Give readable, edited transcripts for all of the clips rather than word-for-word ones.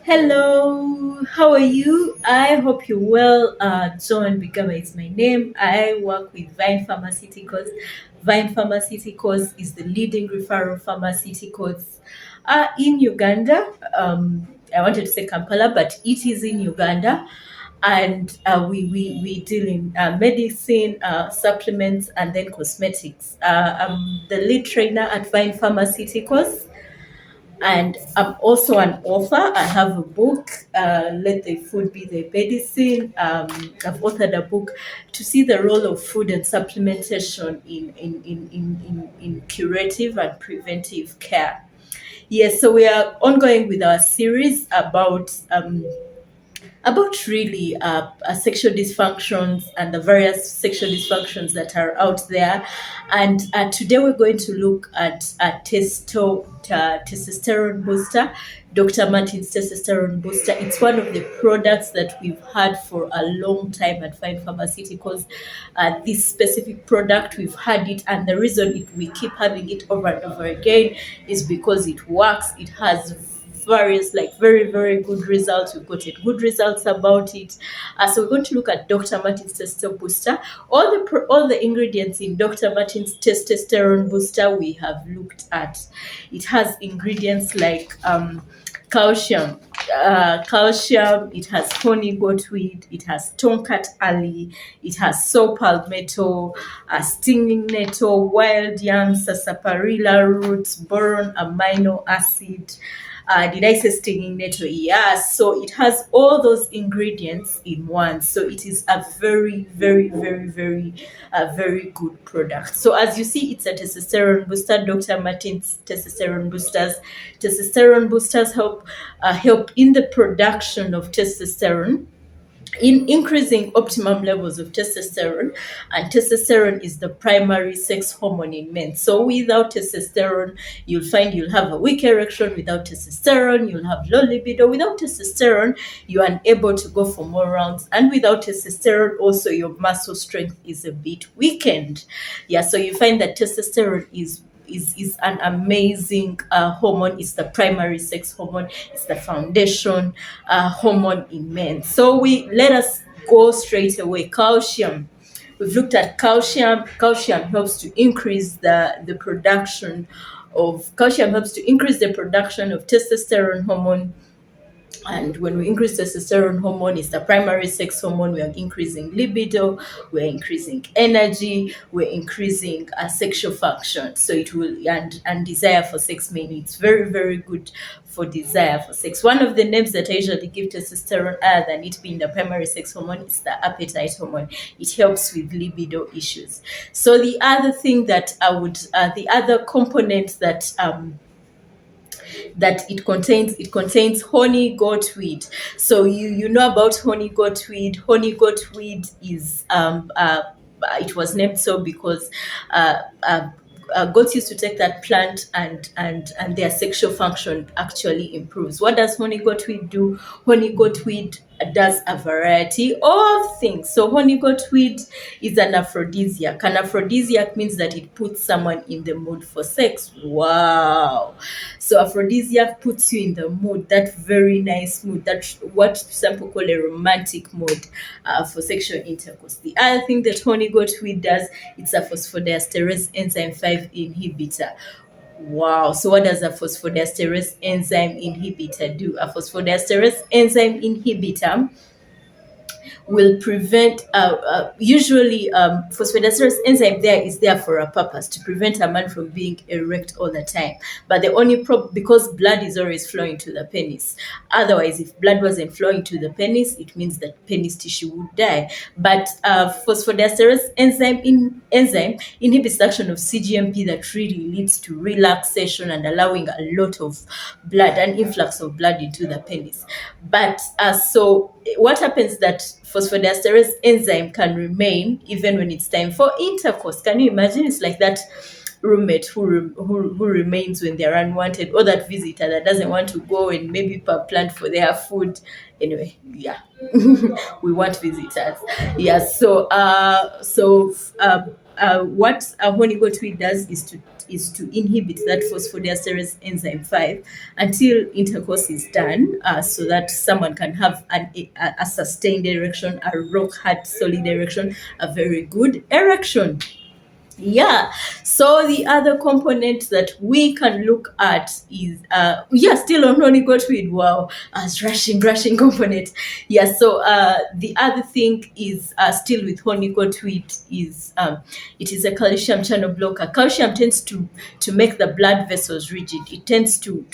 Hello, how are you? I hope you're well. John Bigama is my name. I work with Vine Pharmaceuticals. Vine Pharmaceuticals is the leading referral pharmaceuticals in Uganda. I wanted to say Kampala, but it is in Uganda. And we deal in medicine, supplements, and then cosmetics. I'm the lead trainer at Vine Pharmaceuticals, and I'm also an author. I have a book, Let the Food Be the Medicine. I've authored a book to see the role of food and supplementation in curative and preventive care. Yes, so we are ongoing with our series about really sexual dysfunctions and the various sexual dysfunctions that are out there. And today we're going to look at testosterone booster, Dr. Martins Testosterone Booster. It's one of the products that we've had for a long time at Fine Pharmaceuticals. This specific product, we've had it, and the reason we keep having it over and over again is because it works. It has various very good results. We've gotten good results about it. So we're going to look at Dr. Martins Testosterone Booster. All the ingredients in Dr. Martins Testosterone Booster we have looked at. It has ingredients like calcium. It has honey goatweed, it has tonkat ali, it has saw palmetto, stinging nettle, wild yam, sarsaparilla roots, boron amino acid. Did I say stinging nettle? Yes. So it has all those ingredients in one. So it is a very good product. So as you see, it's a testosterone booster. Dr. Martins testosterone boosters. Testosterone boosters help in the production of testosterone, in increasing optimum levels of testosterone. And testosterone is the primary sex hormone in men. So without testosterone, you'll find you'll have a weak erection. Without testosterone, you'll have low libido. Without testosterone, you're unable to go for more rounds. And without testosterone, also your muscle strength is a bit weakened. Yeah, so you find that testosterone is an amazing hormone. It's the primary sex hormone. It's the foundation hormone in men. So let us go straight away. Calcium. We've looked at calcium. Calcium helps to increase the production of testosterone hormone. And when we increase testosterone hormone, it's the primary sex hormone. We are increasing libido, we're increasing energy, we're increasing sexual function. So it will, and desire for sex mainly. It's very good for desire for sex. One of the names that I usually give testosterone, other than it being the primary sex hormone, is the appetite hormone. It helps with libido issues. So the other thing that the other component that it contains honey goatweed. So you know about honey goatweed. Honey goatweed is it was named so because goats used to take that plant, and their sexual function actually improves. What does honey goatweed do? Honey goatweed does a variety of things. So honey goatweed is an aphrodisiac. An aphrodisiac means that it puts someone in the mood for sex. Wow. So aphrodisiac puts you in the mood, that very nice mood, that's what some people call a romantic mood for sexual intercourse. The other thing that honey goatweed does, it's a phosphodiesterase enzyme 5 inhibitor. Wow. So what does a phosphodiesterase enzyme inhibitor do? A phosphodiesterase enzyme inhibitor will prevent, usually phosphodiesterase enzyme there is there for a purpose, to prevent a man from being erect all the time. But the only problem, because blood is always flowing to the penis. Otherwise, if blood wasn't flowing to the penis, it means that penis tissue would die. But phosphodiesterase enzyme inhibits the action of CGMP, that really leads to relaxation and allowing a lot of blood, an influx of blood into the penis. But so what happens that phosphodiesterase enzyme can remain even when it's time for intercourse. Can you imagine? It's like that roommate who remains when they're unwanted, or that visitor that doesn't want to go and maybe plant for their food. Anyway, yeah. We want visitors. Yeah. So what a honey goatweed does is to inhibit that phosphodiesterase enzyme 5 until intercourse is done, so that someone can have a sustained erection, a rock hard solid erection, a very good erection. Yeah. So the other component that we can look at is still on honey goatweed. Wow, as rushing component. Yeah. So the other thing is still with honey goatweed is it is a calcium channel blocker. Calcium tends to make the blood vessels rigid. It tends to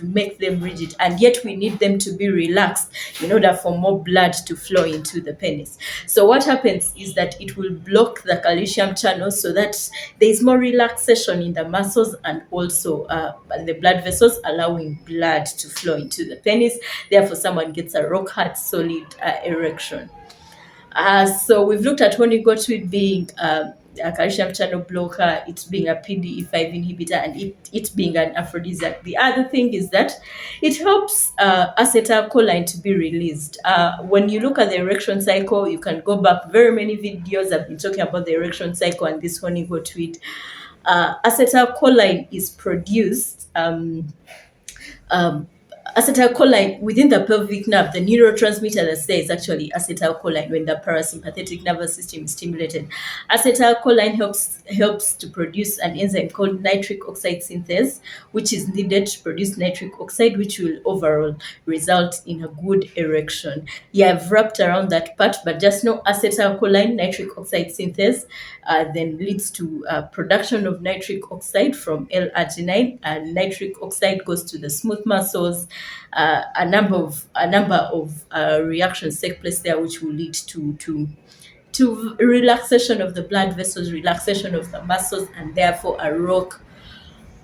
make them rigid, and yet we need them to be relaxed in order for more blood to flow into the penis. So what happens is that it will block the calcium channel so that there is more relaxation in the muscles and also the blood vessels, allowing blood to flow into the penis. Therefore, someone gets a rock hard solid erection. So we've looked at honey goatweed being a calcium channel blocker, it being a PDE5 inhibitor, and it being an aphrodisiac. The other thing is that it helps acetylcholine to be released. When you look at the erection cycle, you can go back very many videos. I've been talking about the erection cycle and this honey goatweed. Acetylcholine is produced. Acetylcholine within the pelvic nerve, the neurotransmitter that's there is actually acetylcholine when the parasympathetic nervous system is stimulated. Acetylcholine helps to produce an enzyme called nitric oxide synthase, which is needed to produce nitric oxide, which will overall result in a good erection. Yeah, I've wrapped around that part, but just know acetylcholine nitric oxide synthase then leads to production of nitric oxide from L-arginine, and nitric oxide goes to the smooth muscles. A number of reactions take place there, which will lead to relaxation of the blood vessels, relaxation of the muscles, and therefore a rock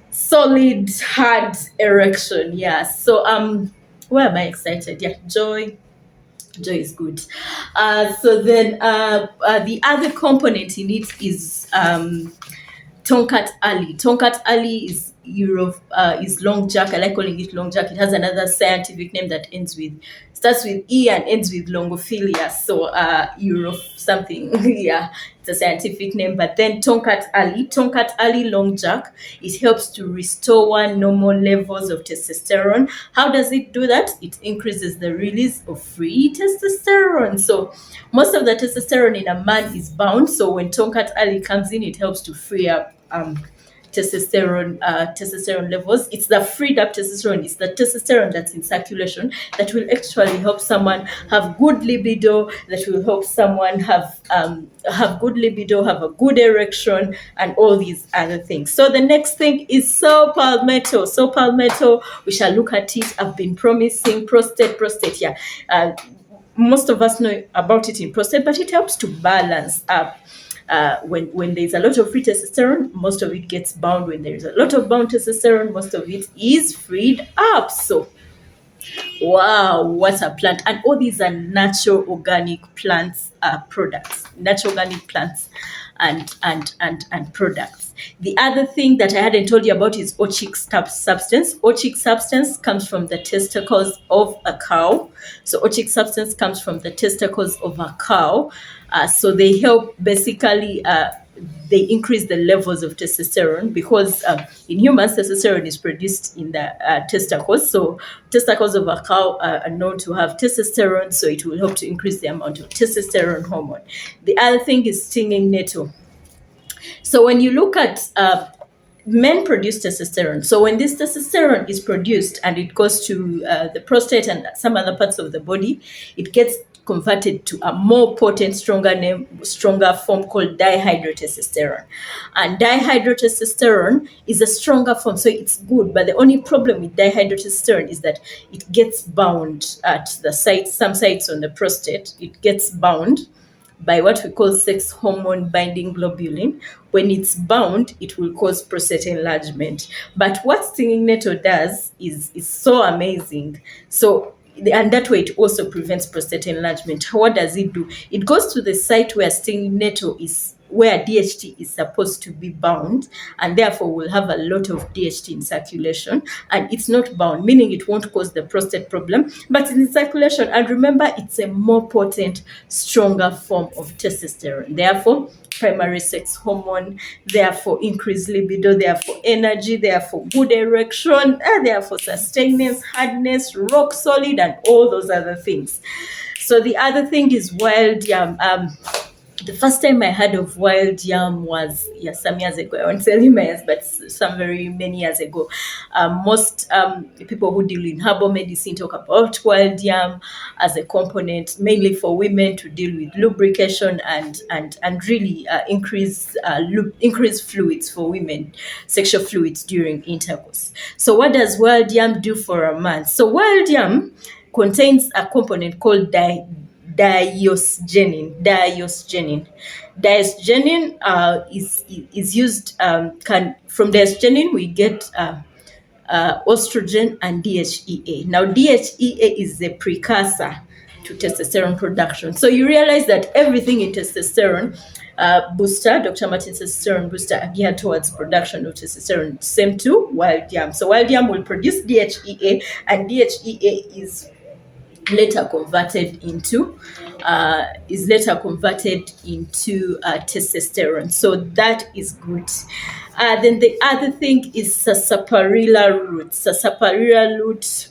solid hard erection. Yeah. So why am I excited? Yeah, joy is good. So then the other component in it is Tonkat Ali. Tonkat Ali is long jack. I like calling it long jack. It has another scientific name that starts with E and ends with longophilia. So something. Yeah, it's a scientific name. But then Tonkat Ali long jack, it helps to restore normal levels of testosterone. How does it do that? It increases the release of free testosterone. So most of the testosterone in a man is bound. So when Tonkat Ali comes in, it helps to free up testosterone levels. It's the freed up testosterone. It's the testosterone that's in circulation that will actually help someone have good libido. That will help someone have good libido, have a good erection, and all these other things. So the next thing is saw palmetto. Saw palmetto. We shall look at it. I've been promising prostate. Yeah. Most of us know about it in prostate, but it helps to balance up. When there's a lot of free testosterone, most of it gets bound. When there's a lot of bound testosterone, most of it is freed up. So, wow, what a plant. And all these are natural organic plants products. Natural organic plants and products. The other thing that I hadn't told you about is ochic substance. Ochic substance comes from the testicles of a cow. So ochic substance comes from the testicles of a cow. So they help basically, they increase the levels of testosterone because in humans, testosterone is produced in the testicles. So testicles of a cow are known to have testosterone, so it will help to increase the amount of testosterone hormone. The other thing is stinging nettle. So when you look at men produce testosterone. So when this testosterone is produced and it goes to the prostate and some other parts of the body, it gets converted to a more potent, stronger form called dihydrotestosterone. And dihydrotestosterone is a stronger form, so it's good. But the only problem with dihydrotestosterone is that it gets bound at the sites, some sites on the prostate. It gets bound by what we call sex hormone binding globulin. When it's bound, it will cause prostate enlargement. But what stinging nettle does is so amazing. So, and that way it also prevents prostate enlargement. What does it do? It goes to the site where stinging nettle is where DHT is supposed to be bound, and therefore will have a lot of DHT in circulation, and it's not bound, meaning it won't cause the prostate problem, but it's in circulation. And remember, it's a more potent, stronger form of testosterone. Therefore, primary sex hormone, therefore increased libido, therefore energy, therefore good erection, therefore sustenance, hardness, rock solid, and all those other things. So the other thing is wild yam. The first time I heard of wild yam was some years ago. I won't tell you my years, but some very many years ago. Most people who deal in herbal medicine talk about wild yam as a component, mainly for women to deal with lubrication and really increase fluids for women, sexual fluids during intercourse. So what does wild yam do for a man? So wild yam contains a component called diosgenin. Diosgenin is used. From diosgenin we get estrogen and DHEA. Now DHEA is the precursor to testosterone production. So you realize that everything in testosterone booster, Dr. Martins Testosterone Booster, are geared towards production of testosterone. Same to wild yam. So wild yam will produce DHEA, and DHEA is later converted into testosterone. So that is good. Then the other thing is sarsaparilla root. Sarsaparilla root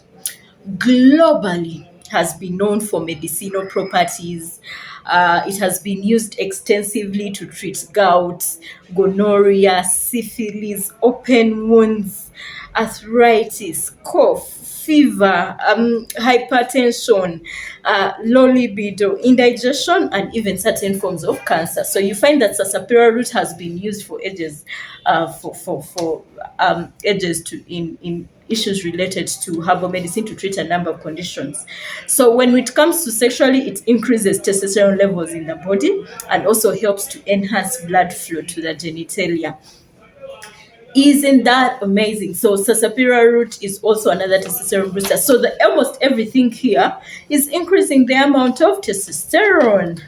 globally has been known for medicinal properties. It has been used extensively to treat gout, gonorrhea, syphilis, open wounds, arthritis, cough, fever, hypertension, low libido, indigestion, and even certain forms of cancer. So you find that sarsaparilla root has been used for ages, in issues related to herbal medicine to treat a number of conditions. So when it comes to sexually, it increases testosterone levels in the body and also helps to enhance blood flow to the genitalia. Isn't that amazing? So sarsaparilla root is also another testosterone booster. So almost everything here is increasing the amount of testosterone.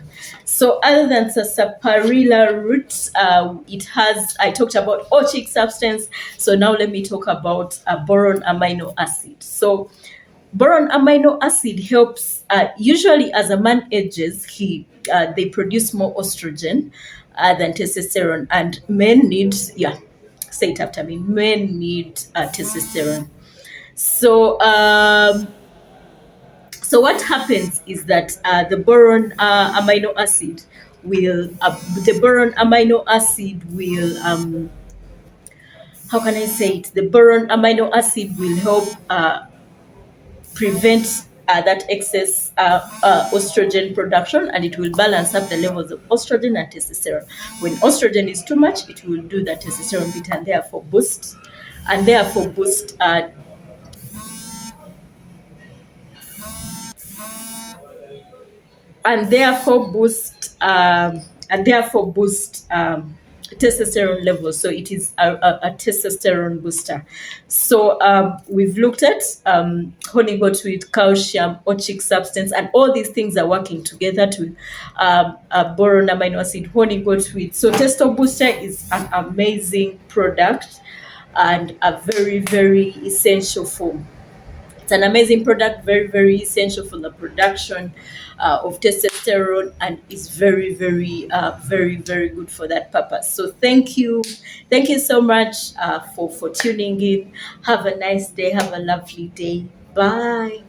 So other than sarsaparilla root, I talked about oleic substance. So now let me talk about boron amino acid. So boron amino acid helps, usually as a man ages, they produce more estrogen than testosterone, and men need, say it after me, men need testosterone. So what happens is that the boron amino acid will how can I say it? The boron amino acid will help prevent that excess estrogen production, and it will balance up the levels of estrogen and testosterone. When estrogen is too much, it will do the testosterone bit and therefore boost testosterone levels. So it is a testosterone booster. So we've looked at honey goat wheat, calcium, oleic substance, and all these things are working together to boron amino acid, honey goat wheat. So Testo Booster is an amazing product and a very, very essential form. It's an amazing product, very, very essential for the production of testosterone, and is very, very, very, very good for that purpose. So thank you so much for tuning in. Have a nice day. Have a lovely day. Bye.